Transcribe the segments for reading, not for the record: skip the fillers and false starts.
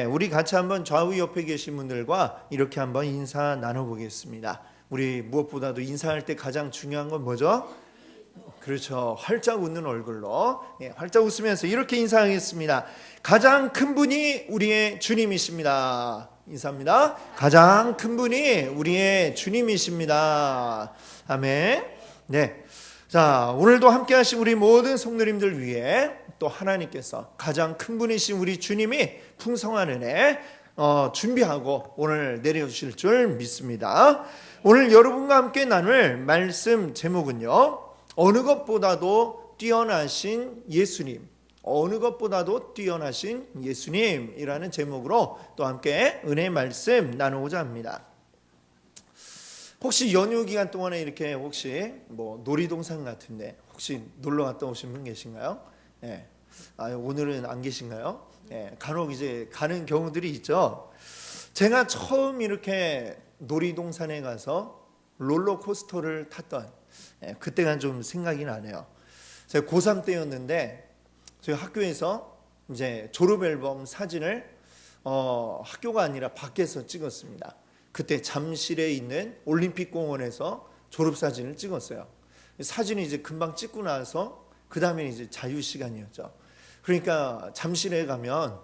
우리 같이 한번 좌우 옆에 계신 분들과 이렇게 한번 인사 나눠보겠습니다. 우리 무엇보다도 인사할 때 가장 중요한 건 뭐죠? 그렇죠. 활짝 웃는 얼굴로 활짝 웃으면서 이렇게 인사하겠습니다. 가장 큰 분이 우리의 주님이십니다. 인사합니다. 가장 큰 분이 우리의 주님이십니다. 아멘. 네. 자, 오늘도 함께 하신 우리 모든 성도님들 위해 또 하나님께서 가장 큰 분이신 우리 주님이 풍성한 은혜 준비하고 오늘 내려주실 줄 믿습니다. 오늘 여러분과 함께 나눌 말씀 제목은요, 어느 것보다도 뛰어나신 예수님, 어느 것보다도 뛰어나신 예수님이라는 제목으로 또 함께 은혜의 말씀 나누고자 합니다. 혹시 연휴 기간 동안에 이렇게 혹시 놀이동산 같은데 혹시 놀러 갔다 오신 분 계신가요? 네. 오늘은 안 계신가요? 네. 간혹 이제 가는 경우들이 있죠. 제가 처음 이렇게 놀이동산에 가서 롤러코스터를 탔던 그때가 좀 생각이 나네요. 제가 고3 때였는데 저희 학교에서 이제 졸업 앨범 사진을 학교가 아니라 밖에서 찍었습니다. 그때 잠실에 있는 올림픽 공원에서 졸업 사진을 찍었어요. 사진이 이제 금방 찍고 나서 그 다음에 이제 자유 시간이었죠. 그러니까 잠실에 가면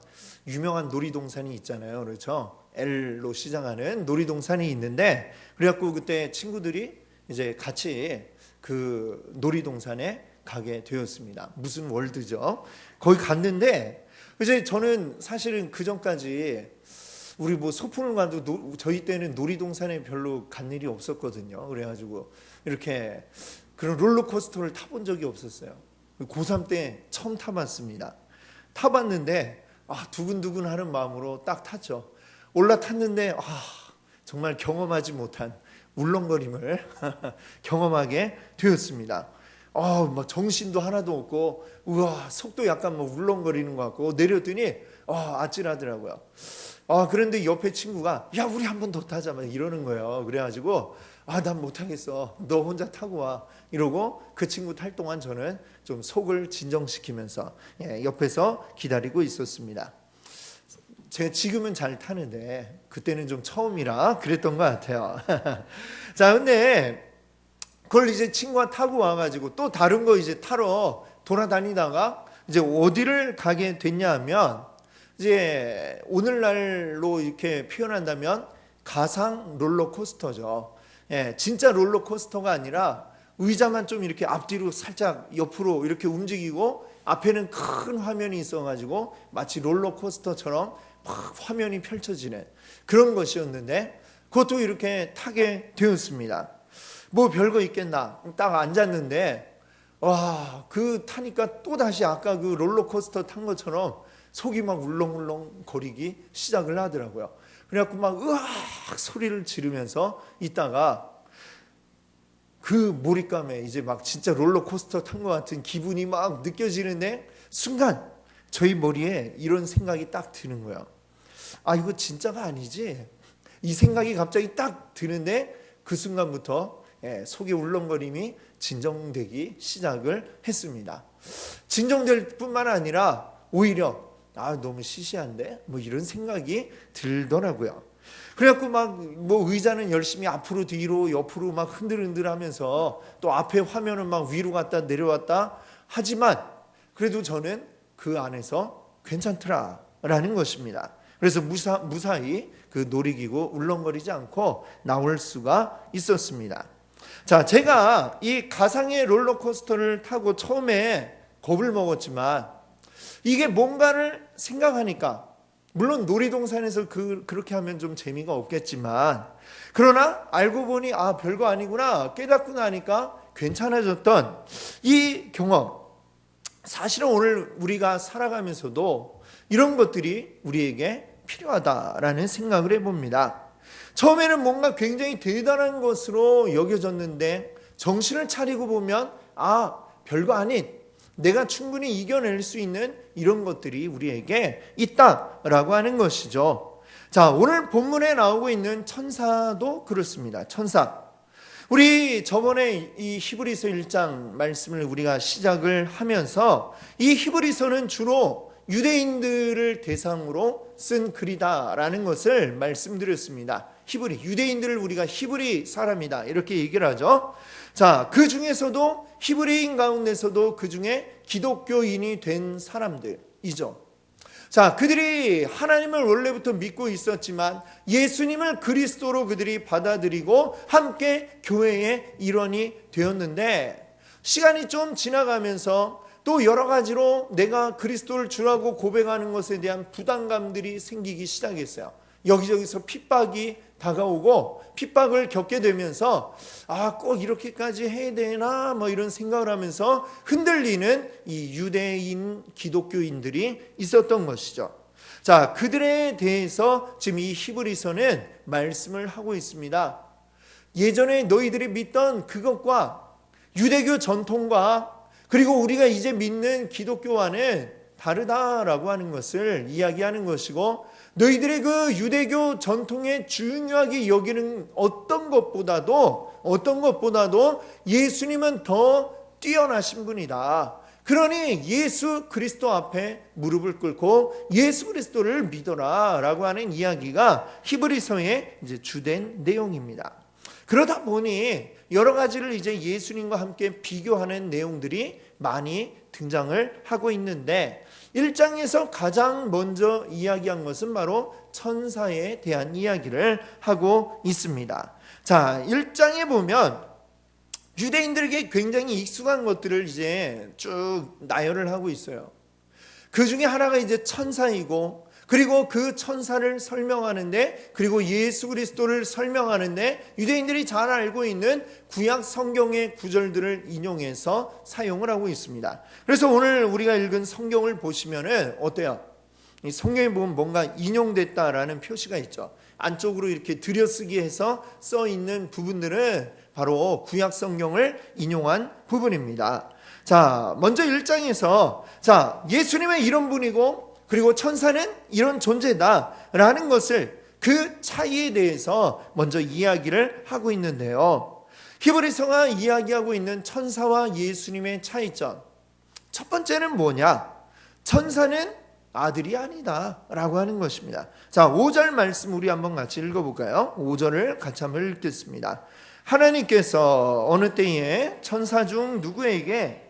유명한 놀이동산이 있잖아요, 그렇죠? L로 시작하는 놀이동산이 있는데, 그래갖고 그때 친구들이 이제 같이 그 놀이동산에 가게 되었습니다. 무슨 월드죠? 거기 갔는데 이제 저는 사실은 그 전까지 우리 소풍을 가도 저희 때는 놀이동산에 별로 간 일이 없었거든요. 그래가지고 이렇게 그런 롤러코스터를 타본 적이 없었어요. 고3 때 처음 타봤습니다. 타봤는데 두근두근 하는 마음으로 딱 탔죠. 올라탔는데 정말 경험하지 못한 울렁거림을 경험하게 되었습니다. 막 정신도 하나도 없고, 우와, 속도 약간 울렁거리는 것 같고, 내렸더니 아찔하더라고요. 그런데 옆에 친구가 야, 우리 한 번 더 타자 막 이러는 거예요. 그래가지고 난 못하겠어, 너 혼자 타고 와 이러고 그 친구 탈 동안 저는 좀 속을 진정시키면서 옆에서 기다리고 있었습니다. 제가 지금은 잘 타는데 그때는 좀 처음이라 그랬던 것 같아요. 자, 근데 그걸 이제 친구가 타고 와가지고 또 다른 거 이제 타러 돌아다니다가 이제 어디를 가게 됐냐 하면, 이제 오늘날로 이렇게 표현한다면 가상 롤러코스터죠. 진짜 롤러코스터가 아니라 의자만 좀 이렇게 앞뒤로 살짝 옆으로 이렇게 움직이고 앞에는 큰 화면이 있어가지고 마치 롤러코스터처럼 막 화면이 펼쳐지는 그런 것이었는데, 그것도 이렇게 타게 되었습니다. 별거 있겠나 딱 앉았는데 그 타니까 또 다시 아까 그 롤러코스터 탄 것처럼 속이 막 울렁울렁 거리기 시작을 하더라고요. 그래갖고 막 으악 소리를 지르면서 있다가 그 몰입감에 이제 막 진짜 롤러코스터 탄 것 같은 기분이 막 느껴지는데, 순간 저희 머리에 이런 생각이 딱 드는 거예요. 이거 진짜가 아니지? 이 생각이 갑자기 딱 드는데 그 순간부터 속의 울렁거림이 진정되기 시작을 했습니다. 진정될 뿐만 아니라 오히려 너무 시시한데 이런 생각이 들더라고요. 그래갖고 막 의자는 열심히 앞으로 뒤로 옆으로 막 흔들흔들하면서 또 앞에 화면은 막 위로 갔다 내려왔다 하지만 그래도 저는 그 안에서 괜찮더라라는 것입니다. 그래서 무사히 그 놀이기구 울렁거리지 않고 나올 수가 있었습니다. 자, 제가 이 가상의 롤러코스터를 타고 처음에 겁을 먹었지만 이게 뭔가를 생각하니까, 물론 놀이동산에서 그렇게 하면 좀 재미가 없겠지만, 그러나 알고 보니 별거 아니구나 깨닫고 나니까 괜찮아졌던 이 경험, 사실은 오늘 우리가 살아가면서도 이런 것들이 우리에게 필요하다라는 생각을 해봅니다. 처음에는 뭔가 굉장히 대단한 것으로 여겨졌는데 정신을 차리고 보면 별거 아닌, 내가 충분히 이겨낼 수 있는 이런 것들이 우리에게 있다라고 하는 것이죠. 자, 오늘 본문에 나오고 있는 천사도 그렇습니다. 천사. 우리 저번에 이 히브리서 1장 말씀을 우리가 시작을 하면서 이 히브리서는 주로 유대인들을 대상으로 쓴 글이다라는 것을 말씀드렸습니다. 히브리, 유대인들을 우리가 히브리 사람이다 이렇게 얘기를 하죠. 자, 그 중에서도 히브리인 가운데서도 그 중에 기독교인이 된 사람들이죠. 자, 그들이 하나님을 원래부터 믿고 있었지만 예수님을 그리스도로 그들이 받아들이고 함께 교회의 일원이 되었는데, 시간이 좀 지나가면서 또 여러 가지로 내가 그리스도를 주라고 고백하는 것에 대한 부담감들이 생기기 시작했어요. 여기저기서 핍박이 다가오고 핍박을 겪게 되면서 꼭 이렇게까지 해야 되나 이런 생각을 하면서 흔들리는 이 유대인 기독교인들이 있었던 것이죠. 자, 그들에 대해서 지금 이 히브리서는 말씀을 하고 있습니다. 예전에 너희들이 믿던 그것과 유대교 전통과 그리고 우리가 이제 믿는 기독교와는 다르다라고 하는 것을 이야기하는 것이고, 너희들의 그 유대교 전통에 중요하게 여기는 어떤 것보다도 예수님은 더 뛰어나신 분이다. 그러니 예수 그리스도 앞에 무릎을 꿇고 예수 그리스도를 믿어라라고 하는 이야기가 히브리서의 이제 주된 내용입니다. 그러다 보니 여러 가지를 이제 예수님과 함께 비교하는 내용들이 많이 등장을 하고 있는데, 1장에서 가장 먼저 이야기한 것은 바로 천사에 대한 이야기를 하고 있습니다. 자, 1장에 보면 유대인들에게 굉장히 익숙한 것들을 이제 쭉 나열을 하고 있어요. 그 중에 하나가 이제 천사이고, 그리고 그 천사를 설명하는데, 그리고 예수 그리스도를 설명하는데 유대인들이 잘 알고 있는 구약 성경의 구절들을 인용해서 사용을 하고 있습니다. 그래서 오늘 우리가 읽은 성경을 보시면은 어때요? 이 성경에 보면 뭔가 인용됐다라는 표시가 있죠. 안쪽으로 이렇게 들여쓰기 해서 써 있는 부분들은 바로 구약 성경을 인용한 부분입니다. 자, 먼저 1장에서 예수님은 이런 분이고 그리고 천사는 이런 존재다라는 것을, 그 차이에 대해서 먼저 이야기를 하고 있는데요. 히브리서가 이야기하고 있는 천사와 예수님의 차이점, 첫 번째는 뭐냐? 천사는 아들이 아니다 라고 하는 것입니다. 자, 5절 말씀 우리 한번 같이 읽어볼까요? 5절을 같이 한번 읽겠습니다. 하나님께서 어느 때에 천사 중 누구에게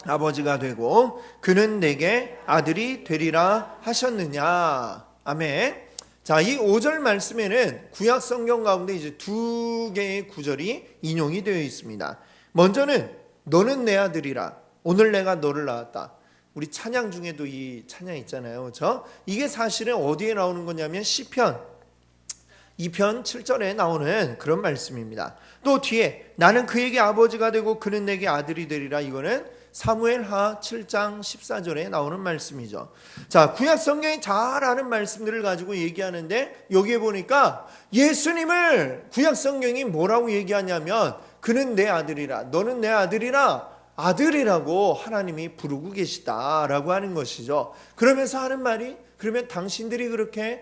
아버지가 되고 그는 내게 아들이 되리라 하셨느냐. 아멘. 자, 이 5절 말씀에는 구약 성경 가운데 이제 두 개의 구절이 인용이 되어 있습니다. 먼저는 너는 내 아들이라, 오늘 내가 너를 낳았다. 우리 찬양 중에도 이 찬양 있잖아요. 그렇죠? 이게 사실은 어디에 나오는 거냐면 시편 2편 7절에 나오는 그런 말씀입니다. 또 뒤에 나는 그에게 아버지가 되고 그는 내게 아들이 되리라, 이거는 사무엘하 7장 14절에 나오는 말씀이죠. 자, 구약 성경이 잘 아는 말씀들을 가지고 얘기하는데, 여기에 보니까 예수님을 구약 성경이 뭐라고 얘기하냐면 그는 내 아들이라, 너는 내 아들이라, 아들이라고 하나님이 부르고 계시다라고 하는 것이죠. 그러면서 하는 말이, 그러면 당신들이 그렇게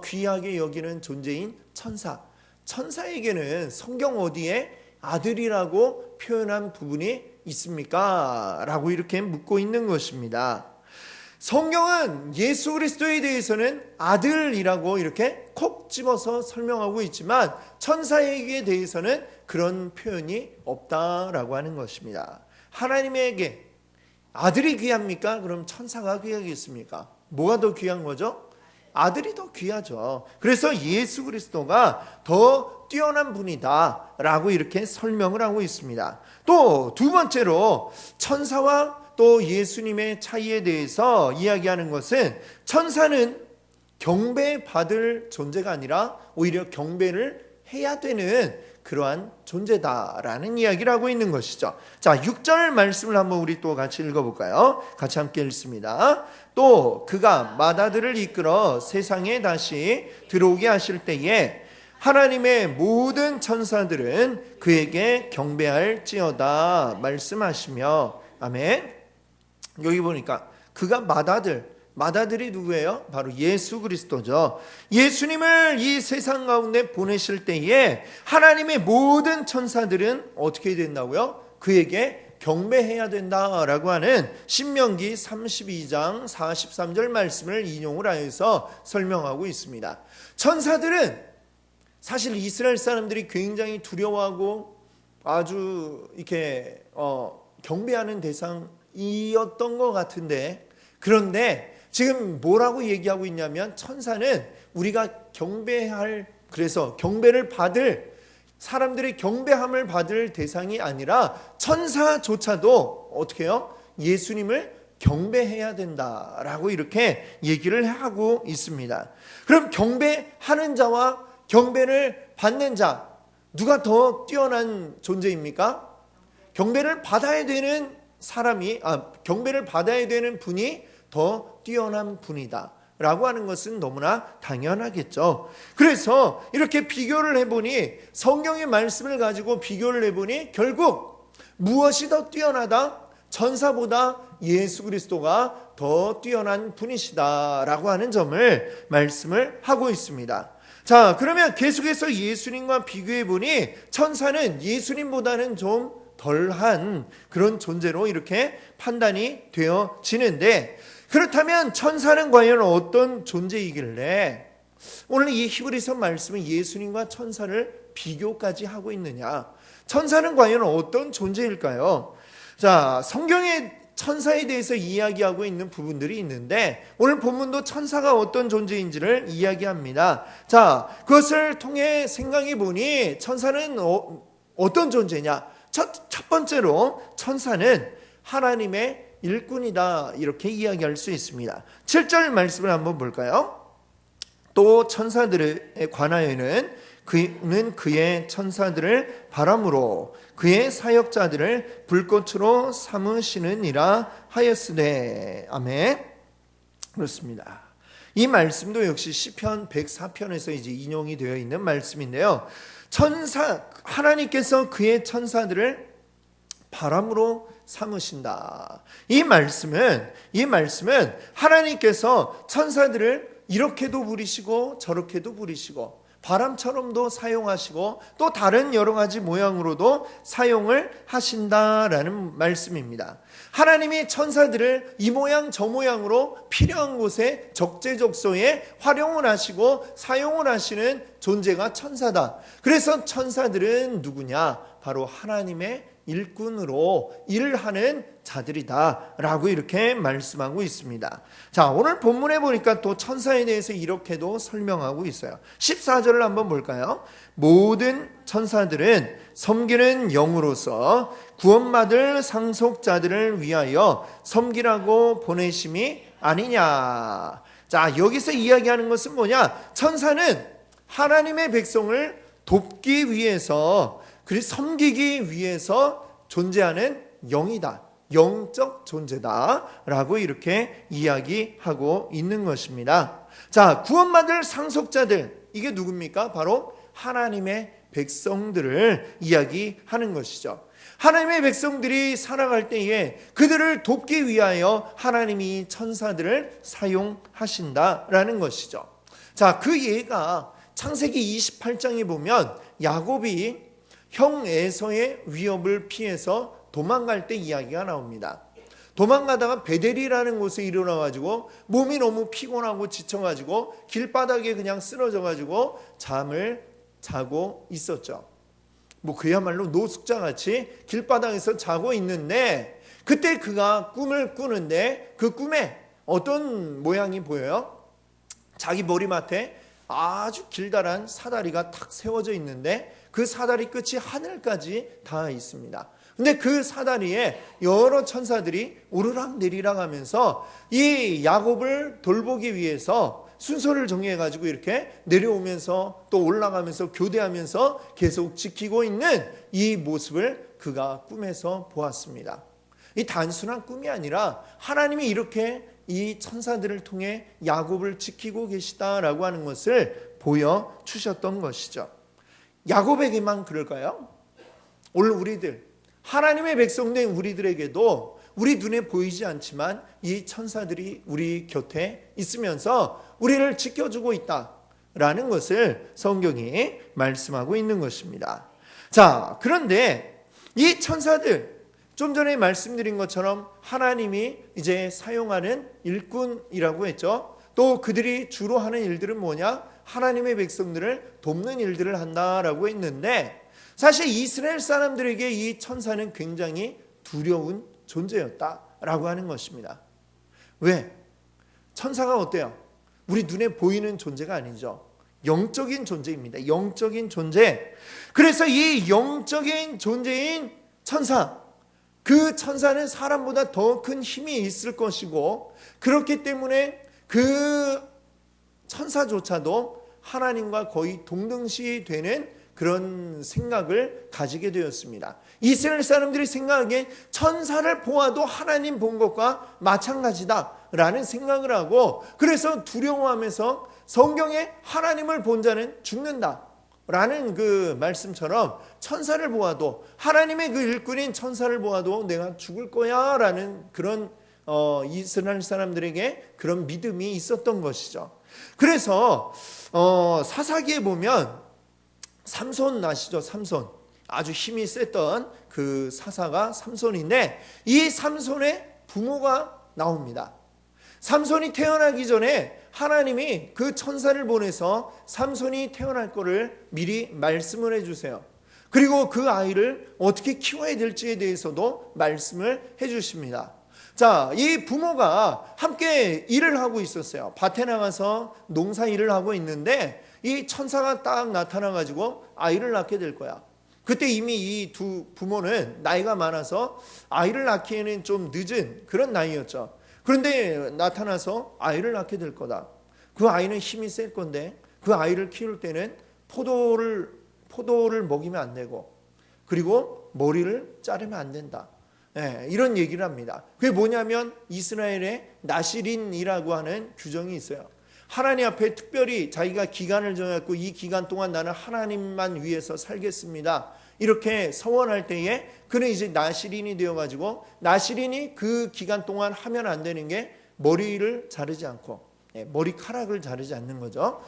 귀하게 여기는 존재인 천사, 천사에게는 성경 어디에 아들이라고 표현한 부분이 있습니까? 라고 이렇게 묻고 있는 것입니다. 성경은 예수 그리스도에 대해서는 아들이라고 이렇게 콕 집어서 설명하고 있지만 천사에게 대해서는 그런 표현이 없다라고 하는 것입니다. 하나님에게 아들이 귀합니까? 그럼 천사가 귀하겠습니까? 뭐가 더 귀한 거죠? 아들이 더 귀하죠. 그래서 예수 그리스도가 더 뛰어난 분이다 라고 이렇게 설명을 하고 있습니다. 또 두 번째로 천사와 또 예수님의 차이에 대해서 이야기하는 것은, 천사는 경배받을 존재가 아니라 오히려 경배를 해야 되는 그러한 존재다라는 이야기를 하고 있는 것이죠. 자, 6절 말씀을 한번 우리 또 같이 읽어볼까요? 같이 함께 읽습니다. 또 그가 맏아들을 이끌어 세상에 다시 들어오게 하실 때에 하나님의 모든 천사들은 그에게 경배할지어다 말씀하시며. 아멘. 여기 보니까 그가 맏아들, 맏아들이 누구예요? 바로 예수 그리스도죠. 예수님을 이 세상 가운데 보내실 때에 하나님의 모든 천사들은 어떻게 된다고요? 그에게 경배해야 된다라고 하는 신명기 32장 43절 말씀을 인용을 하여서 설명하고 있습니다. 천사들은 사실 이스라엘 사람들이 굉장히 두려워하고 아주 이렇게 경배하는 대상이었던 것 같은데, 그런데 지금 뭐라고 얘기하고 있냐면 천사는 우리가 경배할, 그래서 경배를 받을, 사람들이 경배함을 받을 대상이 아니라 천사조차도 어떻게 해요? 예수님을 경배해야 된다라고 이렇게 얘기를 하고 있습니다. 그럼 경배하는 자와 경배를 받는 자, 누가 더 뛰어난 존재입니까? 경배를 받아야 되는 사람이, 경배를 받아야 되는 분이 더 뛰어난 분이다 라고 하는 것은 너무나 당연하겠죠. 그래서 이렇게 비교를 해보니, 성경의 말씀을 가지고 비교를 해보니 결국 무엇이 더 뛰어나다? 천사보다 예수 그리스도가 더 뛰어난 분이시다라고 하는 점을 말씀을 하고 있습니다. 자, 그러면 계속해서 예수님과 비교해 보니 천사는 예수님보다는 좀 덜한 그런 존재로 이렇게 판단이 되어지는데, 그렇다면 천사는 과연 어떤 존재이길래 오늘 이 히브리서 말씀은 예수님과 천사를 비교까지 하고 있느냐? 천사는 과연 어떤 존재일까요? 자, 성경에 천사에 대해서 이야기하고 있는 부분들이 있는데 오늘 본문도 천사가 어떤 존재인지를 이야기합니다. 자, 그것을 통해 생각해 보니 천사는 어떤 존재냐? 첫 번째로 천사는 하나님의 일꾼이다, 이렇게 이야기할 수 있습니다. 7절 말씀을 한번 볼까요? 또 천사들에 관하여는 그는 그의 천사들을 바람으로 그의 사역자들을 불꽃으로 삼으시느니라 하였으되. 아멘. 그렇습니다. 이 말씀도 역시 시편 104편에서 이제 인용이 되어 있는 말씀인데요. 하나님께서 그의 천사들을 바람으로 삼으신다. 이 말씀은 하나님께서 천사들을 이렇게도 부리시고 저렇게도 부리시고 바람처럼도 사용하시고 또 다른 여러 가지 모양으로도 사용을 하신다라는 말씀입니다. 하나님이 천사들을 이 모양 저 모양으로 필요한 곳에 적재적소에 활용을 하시고 사용을 하시는 존재가 천사다. 그래서 천사들은 누구냐? 바로 하나님의 일꾼으로 일하는 자들이다 라고 이렇게 말씀하고 있습니다. 자, 오늘 본문에 보니까 또 천사에 대해서 이렇게도 설명하고 있어요. 14절을 한번 볼까요? 모든 천사들은 섬기는 영으로서 구원받을 상속자들을 위하여 섬기라고 보내심이 아니냐. 자, 여기서 이야기하는 것은 뭐냐? 천사는 하나님의 백성을 돕기 위해서, 그리고 섬기기 위해서 존재하는 영이다, 영적 존재다 라고 이렇게 이야기하고 있는 것입니다. 자, 구원받을 상속자들, 이게 누굽니까? 바로 하나님의 백성들을 이야기하는 것이죠. 하나님의 백성들이 살아갈 때에 그들을 돕기 위하여 하나님이 천사들을 사용하신다라는 것이죠. 자, 그 예가 창세기 28장에 보면 야곱이 형 에서의 위협을 피해서 도망갈 때 이야기가 나옵니다. 도망가다가 베델이라는 곳에 이르러가지고 몸이 너무 피곤하고 지쳐가지고 길바닥에 그냥 쓰러져가지고 잠을 자고 있었죠. 뭐 그야말로 노숙자같이 길바닥에서 자고 있는데 그때 그가 꿈을 꾸는데 그 꿈에 어떤 모양이 보여요? 자기 머리맡에 아주 길다란 사다리가 탁 세워져 있는데 그 사다리 끝이 하늘까지 닿아 있습니다. 근데 그 사다리에 여러 천사들이 오르락 내리락 하면서 이 야곱을 돌보기 위해서 순서를 정해가지고 이렇게 내려오면서 또 올라가면서 교대하면서 계속 지키고 있는 이 모습을 그가 꿈에서 보았습니다. 이 단순한 꿈이 아니라 하나님이 이렇게 이 천사들을 통해 야곱을 지키고 계시다라고 하는 것을 보여주셨던 것이죠. 야곱에게만 그럴까요? 오늘 우리들, 하나님의 백성된 우리들에게도 우리 눈에 보이지 않지만 이 천사들이 우리 곁에 있으면서 우리를 지켜주고 있다라는 것을 성경이 말씀하고 있는 것입니다. 자, 그런데 이 천사들, 좀 전에 말씀드린 것처럼 하나님이 이제 사용하는 일꾼이라고 했죠. 또 그들이 주로 하는 일들은 뭐냐? 하나님의 백성들을 돕는 일들을 한다라고 했는데, 사실 이스라엘 사람들에게 이 천사는 굉장히 두려운 존재였다라고 하는 것입니다. 왜? 천사가 어때요? 우리 눈에 보이는 존재가 아니죠. 영적인 존재입니다. 영적인 존재. 그래서 이 영적인 존재인 천사, 그 천사는 사람보다 더 큰 힘이 있을 것이고, 그렇기 때문에 그 천사조차도 하나님과 거의 동등시 되는 그런 생각을 가지게 되었습니다. 이스라엘 사람들이 생각하기에 천사를 보아도 하나님 본 것과 마찬가지다라는 생각을 하고, 그래서 두려워하면서 성경에 하나님을 본 자는 죽는다라는 그 말씀처럼 천사를 보아도, 하나님의 그 일꾼인 천사를 보아도 내가 죽을 거야 라는 그런 이스라엘 사람들에게 그런 믿음이 있었던 것이죠. 그래서 사사기에 보면 삼손 아시죠? 삼손, 아주 힘이 셌던 그 사사가 삼손인데, 이 삼손의 부모가 나옵니다. 삼손이 태어나기 전에 하나님이 그 천사를 보내서 삼손이 태어날 거를 미리 말씀을 해주세요. 그리고 그 아이를 어떻게 키워야 될지에 대해서도 말씀을 해주십니다. 자, 이 부모가 함께 일을 하고 있었어요. 밭에 나가서 농사 일을 하고 있는데 이 천사가 딱 나타나가지고 아이를 낳게 될 거야. 그때 이미 이 두 부모는 나이가 많아서 아이를 낳기에는 좀 늦은 그런 나이였죠. 그런데 나타나서 아이를 낳게 될 거다. 그 아이는 힘이 셀 건데 그 아이를 키울 때는 포도를 먹이면 안 되고, 그리고 머리를 자르면 안 된다. 이런 얘기를 합니다. 그게 뭐냐면 이스라엘의 나시린이라고 하는 규정이 있어요. 하나님 앞에 특별히 자기가 기간을 정했고 이 기간 동안 나는 하나님만 위해서 살겠습니다, 이렇게 서원할 때에 그는 이제 나시린이 되어가지고, 나시린이 그 기간 동안 하면 안 되는 게 머리를 자르지 않고 머리카락을 자르지 않는 거죠.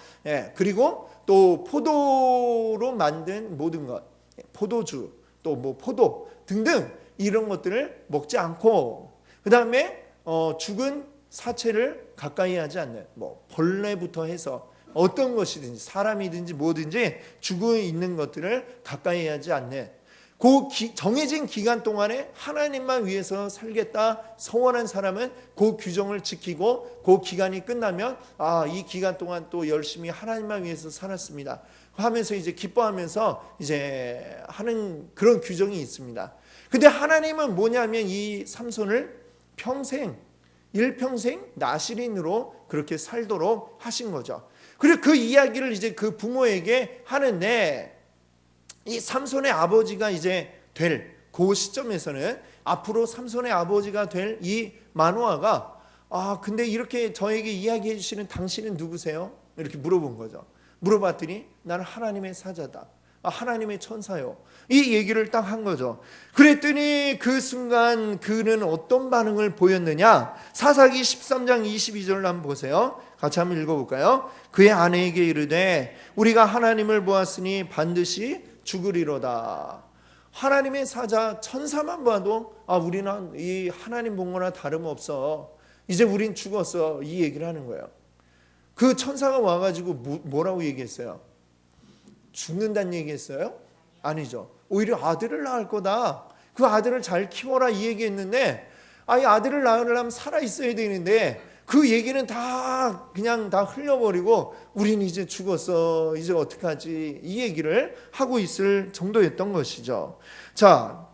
그리고 또 포도로 만든 모든 것, 포도주, 또 뭐 포도 등등 이런 것들을 먹지 않고, 그 다음에 죽은 사체를 가까이 하지 않는, 뭐 벌레부터 해서 어떤 것이든지 사람이든지 뭐든지 죽어 있는 것들을 가까이 하지 않는, 그 정해진 기간 동안에 하나님만 위해서 살겠다 서원한 사람은 그 규정을 지키고, 그 기간이 끝나면 이 기간 동안 또 열심히 하나님만 위해서 살았습니다 하면서 이제 기뻐하면서 이제 하는 그런 규정이 있습니다. 근데 하나님은 뭐냐면 이 삼손을 일평생 나시린으로 그렇게 살도록 하신 거죠. 그리고 그 이야기를 이제 그 부모에게 하는데, 이 삼손의 아버지가 이제 될 그 시점에서는 앞으로 삼손의 아버지가 될 이 마노아가 근데 이렇게 저에게 이야기해 주시는 당신은 누구세요? 이렇게 물어본 거죠. 물어봤더니 나는 하나님의 사자다, 하나님의 천사요, 이 얘기를 딱 한 거죠. 그랬더니 그 순간 그는 어떤 반응을 보였느냐? 사사기 13장 22절을 한번 보세요. 같이 한번 읽어볼까요? 그의 아내에게 이르되 우리가 하나님을 보았으니 반드시 죽으리로다. 하나님의 사자 천사만 봐도 우리는 이 하나님 본 거나 다름없어, 이제 우린 죽었어, 이 얘기를 하는 거예요. 그 천사가 와가지고 뭐라고 얘기했어요? 죽는다는 얘기했어요? 아니죠. 오히려 아들을 낳을 거다, 그 아들을 잘 키워라, 이 얘기했는데, 이 아들을 낳으려면 살아 있어야 되는데 그 얘기는 다 그냥 다 흘려버리고 우린 이제 죽었어, 이제 어떡하지, 이 얘기를 하고 있을 정도였던 것이죠. 자,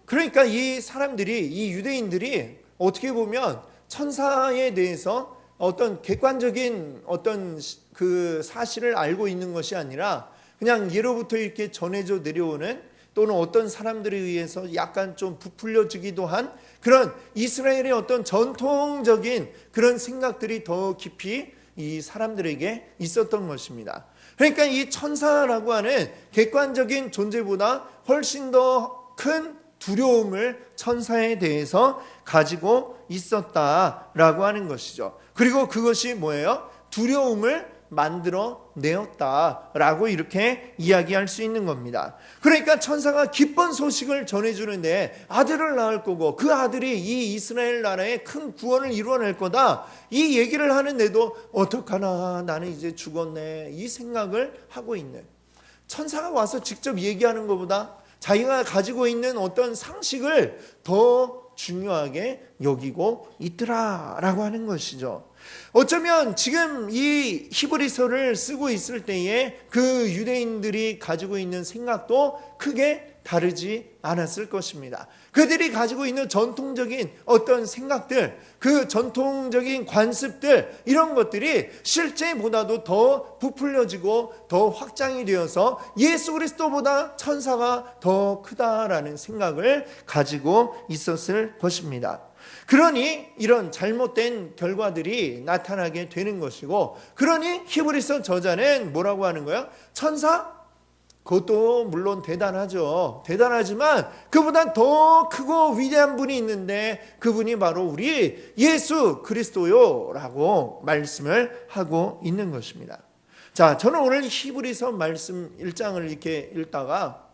그러니까 이 사람들이, 이 유대인들이 어떻게 보면 천사에 대해서 어떤 객관적인 어떤 그 사실을 알고 있는 것이 아니라 그냥 예로부터 이렇게 전해져 내려오는, 또는 어떤 사람들에 의해서 약간 좀 부풀려지기도 한 그런 이스라엘의 어떤 전통적인 그런 생각들이 더 깊이 이 사람들에게 있었던 것입니다. 그러니까 이 천사라고 하는 객관적인 존재보다 훨씬 더 큰 두려움을 천사에 대해서 가지고 있었다라고 하는 것이죠. 그리고 그것이 뭐예요? 두려움을 만들어 내었다라고 이렇게 이야기할 수 있는 겁니다. 그러니까 천사가 기쁜 소식을 전해주는데 아들을 낳을 거고 그 아들이 이 이스라엘 나라에 큰 구원을 이루어낼 거다, 이 얘기를 하는데도 어떡하나 나는 이제 죽었네, 이 생각을 하고 있는, 천사가 와서 직접 얘기하는 것보다 자기가 가지고 있는 어떤 상식을 더 중요하게 여기고 있더라라고 하는 것이죠. 어쩌면 지금 이 히브리서를 쓰고 있을 때에 그 유대인들이 가지고 있는 생각도 크게 다르지 않았을 것입니다. 그들이 가지고 있는 전통적인 어떤 생각들, 그 전통적인 관습들, 이런 것들이 실제보다도 더 부풀려지고 더 확장이 되어서 예수 그리스도보다 천사가 더 크다라는 생각을 가지고 있었을 것입니다. 그러니 이런 잘못된 결과들이 나타나게 되는 것이고, 그러니 히브리서 저자는 뭐라고 하는 거예요? 천사? 그것도 물론 대단하죠. 대단하지만 그보다 더 크고 위대한 분이 있는데 그분이 바로 우리 예수 그리스도요 라고 말씀을 하고 있는 것입니다. 자, 저는 오늘 히브리서 말씀 1장을 이렇게 읽다가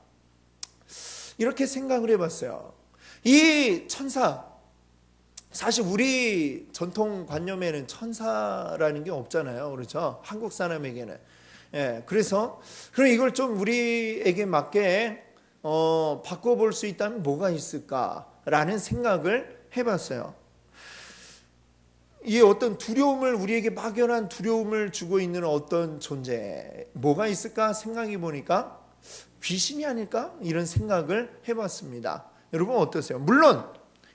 이렇게 생각을 해봤어요. 이 천사, 사실 우리 전통관념에는 천사라는 게 없잖아요. 그렇죠? 한국 사람에게는. 그래서 그럼 이걸 좀 우리에게 맞게 바꿔볼 수 있다면 뭐가 있을까라는 생각을 해봤어요. 이 어떤 두려움을, 우리에게 막연한 두려움을 주고 있는 어떤 존재, 뭐가 있을까 생각해 보니까 귀신이 아닐까? 이런 생각을 해봤습니다. 여러분 어떠세요? 물론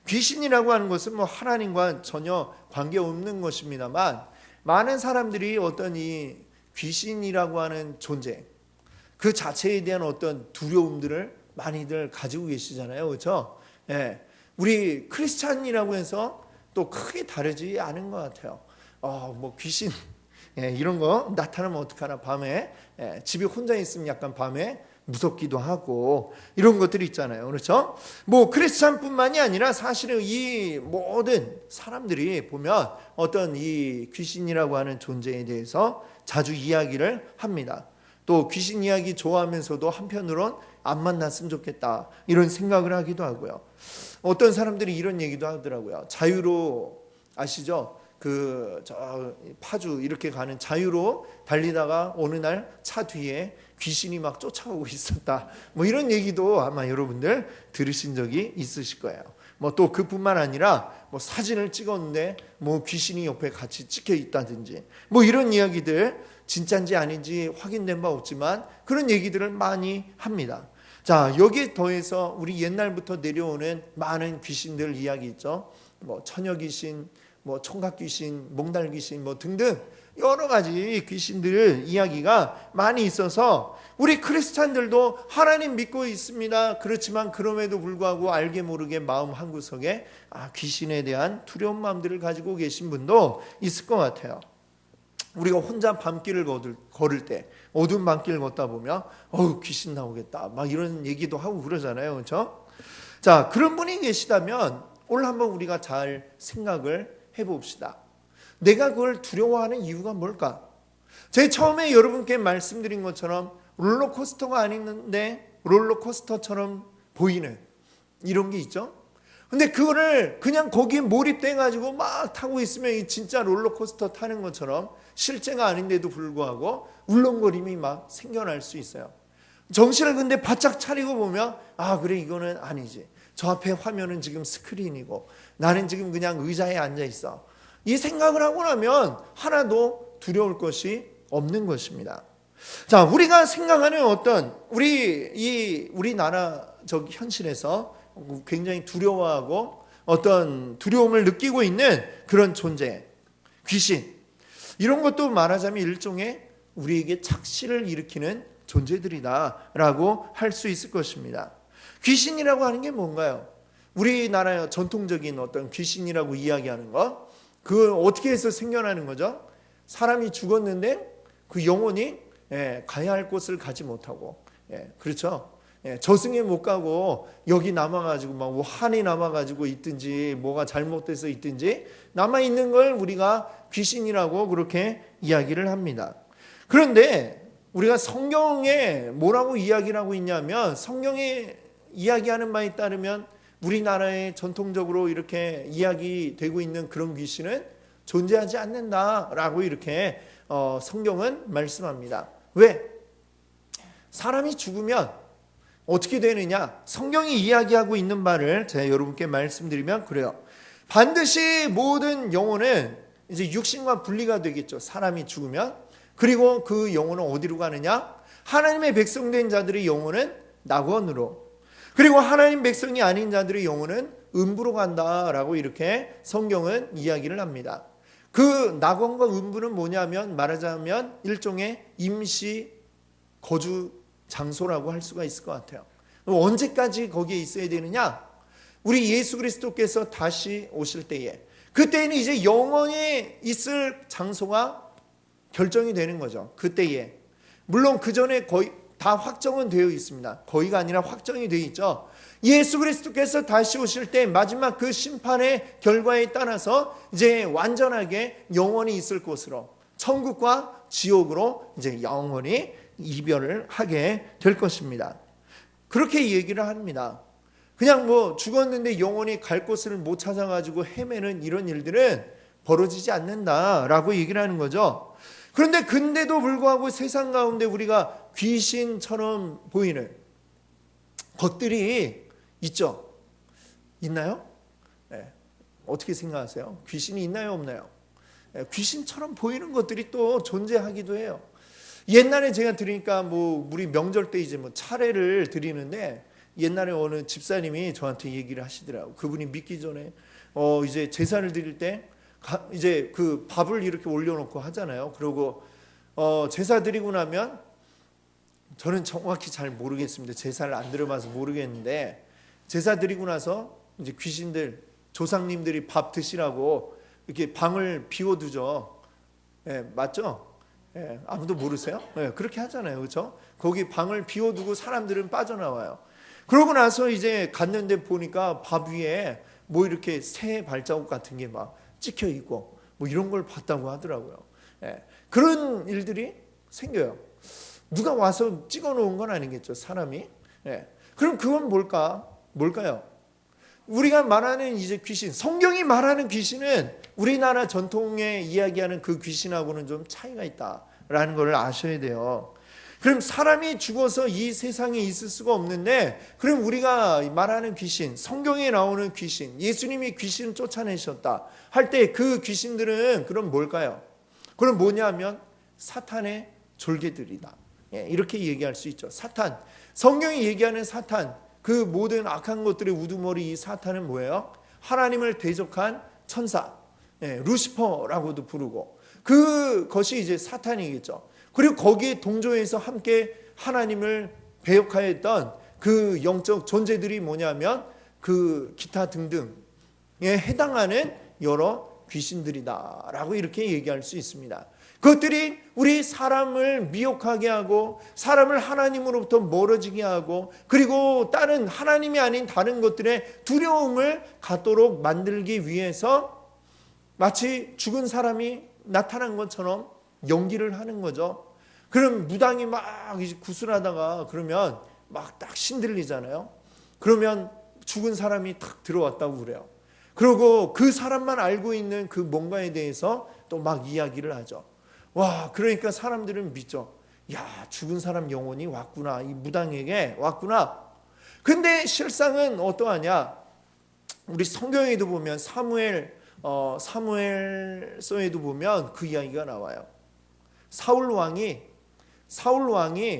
귀신이라고 하는 것은 뭐 하나님과 전혀 관계없는 것입니다만, 많은 사람들이 어떤 이 귀신이라고 하는 존재, 그 자체에 대한 어떤 두려움들을 많이들 가지고 계시잖아요. 그렇죠? 우리 크리스찬이라고 해서 또 크게 다르지 않은 것 같아요. 뭐 귀신 이런 거 나타나면 어떡하나, 밤에 집에 혼자 있으면 약간 밤에 무섭기도 하고 이런 것들이 있잖아요. 그렇죠? 뭐 크리스찬뿐만이 아니라 사실은 이 모든 사람들이 보면 어떤 이 귀신이라고 하는 존재에 대해서 자주 이야기를 합니다. 또 귀신 이야기 좋아하면서도 한편으론 안 만났으면 좋겠다 이런 생각을 하기도 하고요. 어떤 사람들이 이런 얘기도 하더라고요. 자유로, 아시죠? 저 파주 이렇게 가는 자유로 달리다가 어느 날 차 뒤에 귀신이 막 쫓아오고 있었다, 뭐 이런 얘기도 아마 여러분들 들으신 적이 있으실 거예요. 뭐 또 그뿐만 아니라 뭐 사진을 찍었는데 뭐 귀신이 옆에 같이 찍혀 있다든지 뭐 이런 이야기들, 진짜인지 아닌지 확인된 바 없지만 그런 얘기들을 많이 합니다. 자, 여기에 더해서 우리 옛날부터 내려오는 많은 귀신들 이야기 있죠. 뭐 처녀 귀신, 뭐 총각 귀신, 몽달 귀신 뭐 등등 여러 가지 귀신들 이야기가 많이 있어서 우리 크리스찬들도 하나님 믿고 있습니다. 그렇지만 그럼에도 불구하고 알게 모르게 마음 한구석에 귀신에 대한 두려운 마음들을 가지고 계신 분도 있을 것 같아요. 우리가 혼자 밤길을 걸을 때 어두운 밤길 걷다 보면 귀신 나오겠다 막 이런 얘기도 하고 그러잖아요. 그렇죠? 자, 그런 분이 계시다면 오늘 한번 우리가 잘 생각을 해봅시다. 내가 그걸 두려워하는 이유가 뭘까? 제가 처음에 여러분께 말씀드린 것처럼 롤러코스터가 아닌데 롤러코스터처럼 보이는 이런 게 있죠. 근데 그거를 그냥 거기에 몰입돼가지고 막 타고 있으면 진짜 롤러코스터 타는 것처럼 실제가 아닌데도 불구하고 울렁거림이 막 생겨날 수 있어요. 정신을 근데 바짝 차리고 보면 그래, 이거는 아니지. 저 앞에 화면은 지금 스크린이고 나는 지금 그냥 의자에 앉아 있어. 이 생각을 하고 나면 하나도 두려울 것이 없는 것입니다. 자, 우리가 생각하는 어떤 우리나라적 현실에서 굉장히 두려워하고 어떤 두려움을 느끼고 있는 그런 존재, 귀신, 이런 것도 말하자면 일종의 우리에게 착시를 일으키는 존재들이다라고 할 수 있을 것입니다. 귀신이라고 하는 게 뭔가요? 우리나라의 전통적인 어떤 귀신이라고 이야기하는 것, 그 어떻게 해서 생겨나는 거죠? 사람이 죽었는데 그 영혼이 가야 할 곳을 가지 못하고, 그렇죠? 저승에 못 가고 여기 남아가지고 막 한이 남아가지고 있든지 뭐가 잘못돼서 있든지 남아있는 걸 우리가 귀신이라고 그렇게 이야기를 합니다. 그런데 우리가 성경에 뭐라고 이야기를 하고 있냐면, 성경에 이야기하는 바에 따르면 우리나라에 전통적으로 이렇게 이야기되고 있는 그런 귀신은 존재하지 않는다라고 이렇게 성경은 말씀합니다. 왜? 사람이 죽으면 어떻게 되느냐? 성경이 이야기하고 있는 바를 제가 여러분께 말씀드리면 그래요. 반드시 모든 영혼은 이제 육신과 분리가 되겠죠. 사람이 죽으면. 그리고 그 영혼은 어디로 가느냐? 하나님의 백성된 자들의 영혼은 낙원으로, 그리고 하나님 백성이 아닌 자들의 영혼은 음부로 간다라고 이렇게 성경은 이야기를 합니다. 그 낙원과 음부는 뭐냐면, 말하자면 일종의 임시 거주 장소라고 할 수가 있을 것 같아요. 언제까지 거기에 있어야 되느냐? 우리 예수 그리스도께서 다시 오실 때에, 그때는 이제 영원히 있을 장소가 결정이 되는 거죠. 그때에. 물론 그 전에 거의 다 확정은 되어 있습니다. 거의가 아니라 확정이 되어 있죠. 예수 그리스도께서 다시 오실 때 마지막 그 심판의 결과에 따라서 이제 완전하게 영원히 있을 곳으로, 천국과 지옥으로 이제 영원히 이별을 하게 될 것입니다. 그렇게 얘기를 합니다. 그냥 뭐 죽었는데 영원히 갈 곳을 못 찾아가지고 헤매는 이런 일들은 벌어지지 않는다라고 얘기를 하는 거죠. 그런데 근데도 불구하고 세상 가운데 우리가 귀신처럼 보이는 것들이 있죠. 있나요? 네. 어떻게 생각하세요? 귀신이 있나요, 없나요? 네. 귀신처럼 보이는 것들이 또 존재하기도 해요. 옛날에 제가 들으니까 뭐 우리 명절 때 이제 뭐 차례를 드리는데, 옛날에 어느 집사님이 저한테 얘기를 하시더라고요. 그분이 믿기 전에 이제 제사를 드릴 때 이제 그 밥을 이렇게 올려놓고 하잖아요. 그리고 제사 드리고 나면, 저는 정확히 잘 모르겠습니다. 제사를 안 들어봐서 모르겠는데, 제사 드리고 나서 이제 귀신들, 조상님들이 밥 드시라고 이렇게 방을 비워두죠. 예, 맞죠? 예, 아무도 모르세요? 예, 그렇게 하잖아요. 그렇죠? 거기 방을 비워두고 사람들은 빠져나와요. 그러고 나서 이제 갔는데 보니까 밥 위에 뭐 이렇게 새 발자국 같은 게 막 찍혀 있고 뭐 이런 걸 봤다고 하더라고요. 예, 그런 일들이 생겨요. 누가 와서 찍어 놓은 건 아니겠죠, 사람이. 예, 그럼 그건 뭘까요? 우리가 말하는 이제 귀신, 성경이 말하는 귀신은 우리나라 전통에 이야기하는 그 귀신하고는 좀 차이가 있다라는 걸 아셔야 돼요. 그럼 사람이 죽어서 이 세상에 있을 수가 없는데, 그럼 우리가 말하는 귀신, 성경에 나오는 귀신, 예수님이 귀신을 쫓아내셨다 할 때 그 귀신들은 그럼 뭘까요? 그럼 뭐냐면 사탄의 졸개들이다. 예, 이렇게 얘기할 수 있죠. 사탄, 성경이 얘기하는 사탄, 그 모든 악한 것들의 우두머리 이 사탄은 뭐예요? 하나님을 대적한 천사, 예, 루시퍼라고도 부르고, 그것이 이제 사탄이겠죠. 그리고 거기에 동조해서 함께 하나님을 배역하였던 그 영적 존재들이 뭐냐면 그 기타 등등에 해당하는 여러 귀신들이다라고 이렇게 얘기할 수 있습니다. 그것들이 우리 사람을 미혹하게 하고 사람을 하나님으로부터 멀어지게 하고, 그리고 다른 하나님이 아닌 다른 것들의 두려움을 갖도록 만들기 위해서 마치 죽은 사람이 나타난 것처럼 연기를 하는 거죠. 그럼 무당이 막 구슬하다가 그러면 막 딱 신들리잖아요. 그러면 죽은 사람이 탁 들어왔다고 그래요. 그리고 그 사람만 알고 있는 그 뭔가에 대해서 또 막 이야기를 하죠. 와, 그러니까 사람들은 믿죠. 야, 죽은 사람 영혼이 왔구나. 이 무당에게 왔구나. 근데 실상은 어떠하냐? 우리 성경에도 보면 사무엘서에도 보면 그 이야기가 나와요. 사울 왕이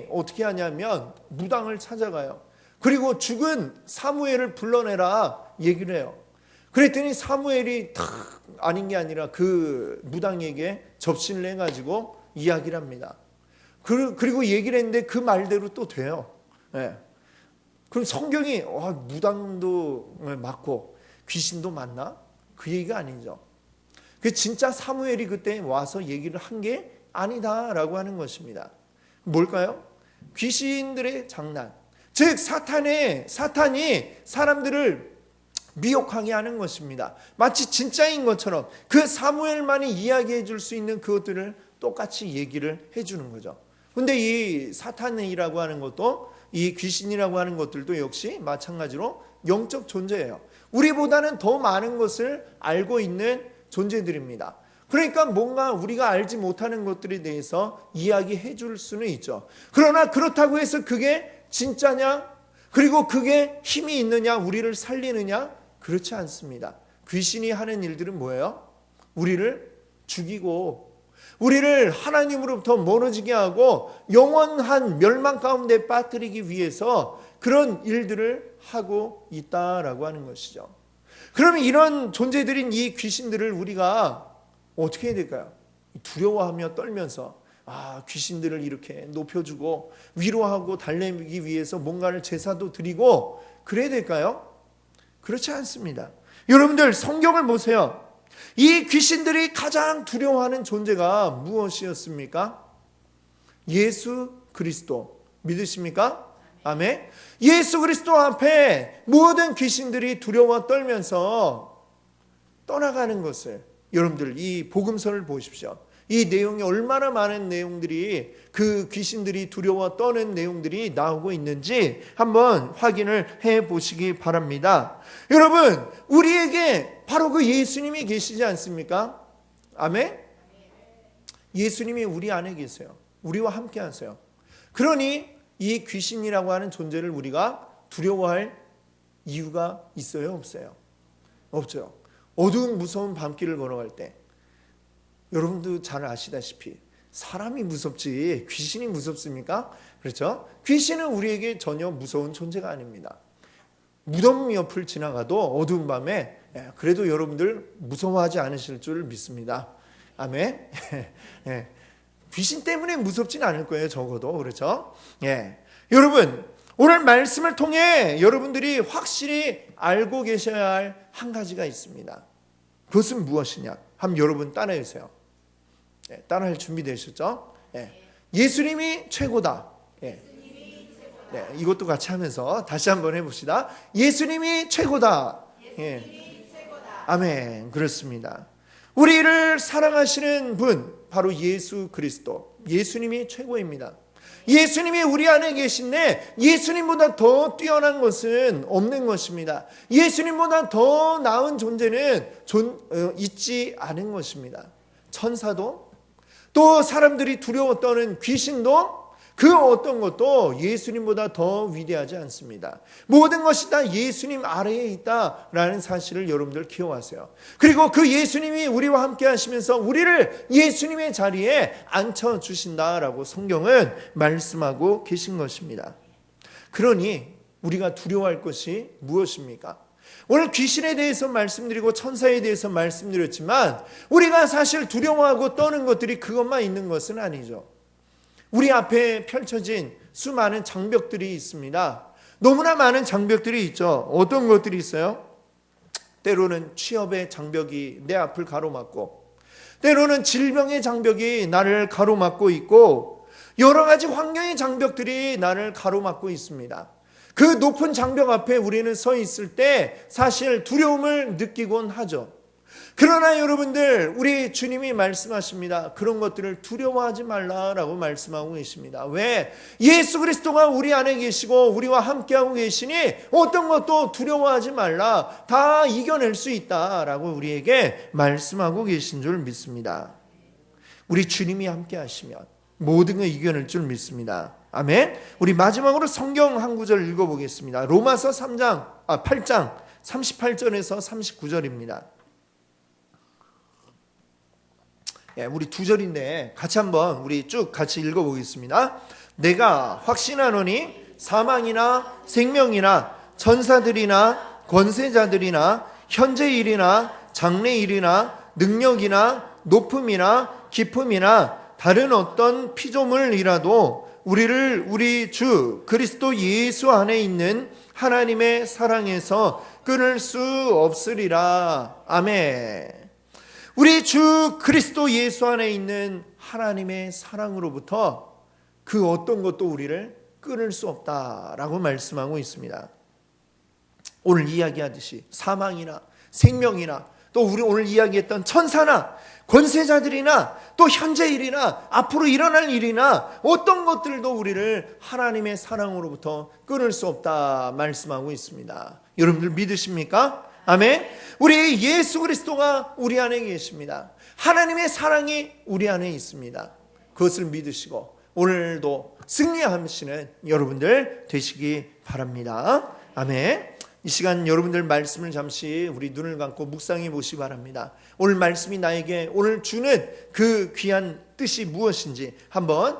어떻게 하냐면 무당을 찾아가요. 그리고 죽은 사무엘을 불러내라 얘기를 해요. 그랬더니 사무엘이 탁 아닌 게 아니라 그 무당에게 접신을 해가지고 이야기를 합니다. 그리고 얘기를 했는데 그 말대로 또 돼요. 네. 그럼 성경이 무당도 맞고 귀신도 맞나? 그 얘기가 아니죠. 그 진짜 사무엘이 그때 와서 얘기를 한 게 아니다라고 하는 것입니다. 뭘까요? 귀신들의 장난, 즉 사탄이 사람들을 미혹하게 하는 것입니다. 마치 진짜인 것처럼 그 사무엘만이 이야기해 줄 수 있는 그것들을 똑같이 얘기를 해주는 거죠. 근데 이 사탄이라고 하는 것도, 이 귀신이라고 하는 것들도 역시 마찬가지로 영적 존재예요. 우리보다는 더 많은 것을 알고 있는 존재들입니다. 그러니까 뭔가 우리가 알지 못하는 것들에 대해서 이야기해 줄 수는 있죠. 그러나 그렇다고 해서 그게 진짜냐? 그리고 그게 힘이 있느냐? 우리를 살리느냐? 그렇지 않습니다. 귀신이 하는 일들은 뭐예요? 우리를 죽이고 우리를 하나님으로부터 멀어지게 하고 영원한 멸망 가운데 빠뜨리기 위해서 그런 일들을 하고 있다라고 하는 것이죠. 그러면 이런 존재들인 이 귀신들을 우리가 어떻게 해야 될까요? 두려워하며 떨면서 귀신들을 이렇게 높여주고 위로하고 달래기 위해서 뭔가를 제사도 드리고 그래야 될까요? 그렇지 않습니다. 여러분들 성경을 보세요. 이 귀신들이 가장 두려워하는 존재가 무엇이었습니까? 예수 그리스도. 믿으십니까? 아멘. 예수 그리스도 앞에 모든 귀신들이 두려워 떨면서 떠나가는 것을, 여러분들 이 복음서를 보십시오. 이 내용이 얼마나 많은 내용들이, 그 귀신들이 두려워 떠는 내용들이 나오고 있는지 한번 확인을 해 보시기 바랍니다. 여러분, 우리에게 바로 그 예수님이 계시지 않습니까? 아멘? 예수님이 우리 안에 계세요. 우리와 함께 하세요. 그러니 이 귀신이라고 하는 존재를 우리가 두려워할 이유가 있어요? 없어요? 없죠. 어두운 무서운 밤길을 걸어갈 때 여러분도 잘 아시다시피 사람이 무섭지 귀신이 무섭습니까? 그렇죠? 귀신은 우리에게 전혀 무서운 존재가 아닙니다. 무덤 옆을 지나가도 어두운 밤에 그래도 여러분들 무서워하지 않으실 줄 믿습니다. 아멘. 귀신 때문에 무섭진 않을 거예요. 적어도. 그렇죠? 여러분, 오늘 말씀을 통해 여러분들이 확실히 알고 계셔야 할 한 가지가 있습니다. 그것은 무엇이냐? 한번 여러분 따라해 주세요. 따라할 준비되셨죠? 예수님이 최고다. 이것도 같이 하면서 다시 한번 해봅시다. 예수님이 최고다. 아멘. 그렇습니다. 우리를 사랑하시는 분, 바로 예수 그리스도, 예수님이 최고입니다. 예수님이 우리 안에 계신데 예수님보다 더 뛰어난 것은 없는 것입니다. 예수님보다 더 나은 존재는 있지 않은 것입니다. 천사도, 또 사람들이 두려워 떠는 귀신도, 그 어떤 것도 예수님보다 더 위대하지 않습니다. 모든 것이 다 예수님 아래에 있다라는 사실을 여러분들 기억하세요. 그리고 그 예수님이 우리와 함께 하시면서 우리를 예수님의 자리에 앉혀주신다라고 성경은 말씀하고 계신 것입니다. 그러니 우리가 두려워할 것이 무엇입니까? 오늘 귀신에 대해서 말씀드리고 천사에 대해서 말씀드렸지만 우리가 사실 두려워하고 떠는 것들이 그것만 있는 것은 아니죠. 우리 앞에 펼쳐진 수많은 장벽들이 있습니다. 너무나 많은 장벽들이 있죠. 어떤 것들이 있어요? 때로는 취업의 장벽이 내 앞을 가로막고, 때로는 질병의 장벽이 나를 가로막고 있고, 여러 가지 환경의 장벽들이 나를 가로막고 있습니다. 그 높은 장벽 앞에 우리는 서 있을 때 사실 두려움을 느끼곤 하죠. 그러나 여러분들, 우리 주님이 말씀하십니다. 그런 것들을 두려워하지 말라라고 말씀하고 계십니다. 왜? 예수 그리스도가 우리 안에 계시고 우리와 함께하고 계시니 어떤 것도 두려워하지 말라, 다 이겨낼 수 있다라고 우리에게 말씀하고 계신 줄 믿습니다. 우리 주님이 함께 하시면 모든 걸 이겨낼 줄 믿습니다. 아멘. 우리 마지막으로 성경 한 구절 읽어보겠습니다. 로마서 8장 38절에서 39절입니다. 우리 두 절인데 같이 한번 우리 쭉 같이 읽어보겠습니다. 내가 확신하노니 사망이나 생명이나 천사들이나 권세자들이나 현재 일이나 장래 일이나 능력이나 높음이나 깊음이나 다른 어떤 피조물이라도 우리를 우리 주 그리스도 예수 안에 있는 하나님의 사랑에서 끊을 수 없으리라. 아멘. 우리 주 그리스도 예수 안에 있는 하나님의 사랑으로부터 그 어떤 것도 우리를 끊을 수 없다라고 말씀하고 있습니다. 오늘 이야기하듯이 사망이나 생명이나 또 우리 오늘 이야기했던 천사나 권세자들이나 또 현재 일이나 앞으로 일어날 일이나 어떤 것들도 우리를 하나님의 사랑으로부터 끊을 수 없다 말씀하고 있습니다. 여러분들 믿으십니까? 아멘. 우리 예수 그리스도가 우리 안에 계십니다. 하나님의 사랑이 우리 안에 있습니다. 그것을 믿으시고 오늘도 승리하시는 여러분들 되시기 바랍니다. 아멘. 이 시간 여러분들 말씀을 잠시 우리 눈을 감고 묵상해 보시기 바랍니다. 오늘 말씀이 나에게 오늘 주는 그 귀한 뜻이 무엇인지 한번